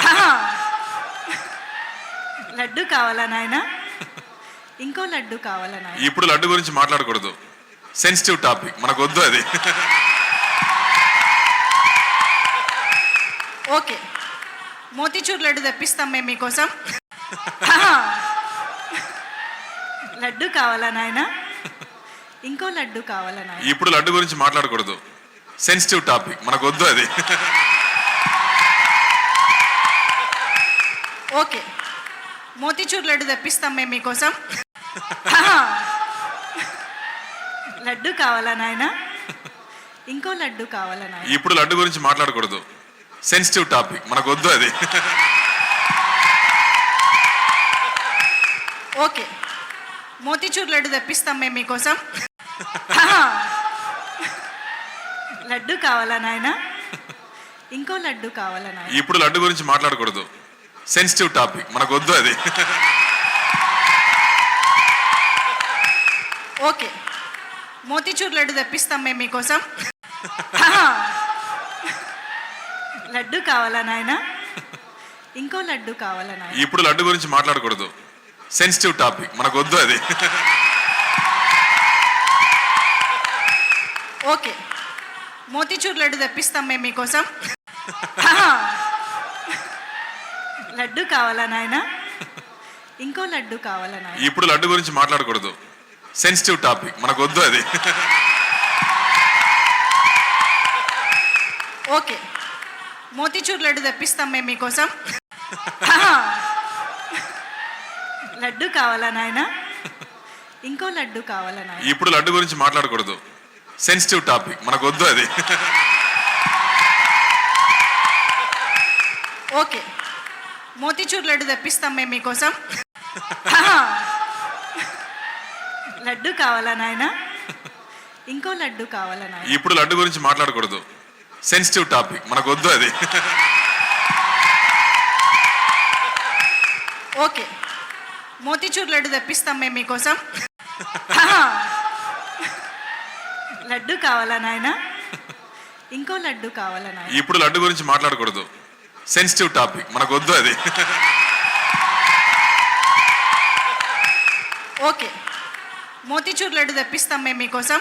ఆహా! లడ్డు కావాలా నాయనా? ఇంకో లడ్డు కావాలా నాయనా? ఇప్పుడు లడ్డు గురించి మాట్లాడకూడదు, సెన్సిటివ్ టాపిక్, మనకు వద్దు అది. ఓకే, మోతీచూర్ లడ్డు తెప్పిస్తాం మేము మీకోసం. ఆహా! లడ్డు కావాలా నాయనా? ఇంకో లడ్డు కావాలా నాయనా? ఇప్పుడు లడ్డు గురించి మాట్లాడకూడదు, సెన్సిటివ్ టాపిక్, మనకు వద్దు అది. ఓకే, మోతీచూర్ లడ్డు తెప్పిస్తాం మేము మీకోసం. ఆహా! లడ్డు కావాలా నాయనా? ఇంకో లడ్డు కావాలా నాయనా? ఇప్పుడు లడ్డు గురించి మాట్లాడకూడదు, సెన్సిటివ్ టాపిక్, మనకు వద్దు అది. ఓకే, మోతీచూర్ లడ్డు తెప్పిస్తాం మేము మీకోసం. ఆహా! లడ్డు కావాలా నాయనా? ఇంకో లడ్డు కావాలా నాయనా? ఇప్పుడు లడ్డు గురించి మాట్లాడకూడదు, సెన్సిటివ్ టాపిక్, మనకు వద్దు అది. ఓకే, మోతీచూర్ లడ్డు తెప్పిస్తాం మేము మీకోసం. ఆహా! లడ్డు కావాలా నాయనా? ఇంకో లడ్డు కావాలా నాయనా? ఇప్పుడు లడ్డు గురించి మాట్లాడకూడదు, సెన్సిటివ్ టాపిక్, మనకు వద్దు అది. ఓకే, మోతీచూర్ లడ్డు తెప్పిస్తాం మేము మీకోసం. ఆహా! లడ్డు కావాలా నాయనా? ఇంకో లడ్డు కావాలా నాయనా? ఇప్పుడు లడ్డు గురించి మాట్లాడకూడదు, సెన్సిటివ్ టాపిక్, మనకు వద్దు అది. ఓకే, మోతీచూర్ లడ్డు తెప్పిస్తాం మేము మీకోసం. ఆహా! లడ్డు కావాలా నాయనా? ఇంకో లడ్డు కావాలా నాయనా? ఇప్పుడు లడ్డు గురించి మాట్లాడకూడదు, సెన్సిటివ్ టాపిక్, మనకు వద్దు అది. ఓకే, మోతీచూర్ లడ్డు తెప్పిస్తాం మేము మీకోసం. ఆహా! లడ్డు కావాలా నాయనా? ఇంకో లడ్డు కావాలా నాయనా? ఇప్పుడు లడ్డు గురించి మాట్లాడకూడదు, సెన్సిటివ్ టాపిక్, మనకు వద్దు అది. ఓకే, మోతీచూర్ లడ్డు తెప్పిస్తాం మేము మీకోసం. ఆహా! లడ్డు కావాలా నాయనా? ఇంకో లడ్డు కావాలా నాయనా? ఇప్పుడు లడ్డు గురించి మాట్లాడకూడదు, సెన్సిటివ్ టాపిక్, మనకు వద్దు అది. ఓకే, మోతీచూర్ లడ్డు తెప్పిస్తాం మేము మీకోసం.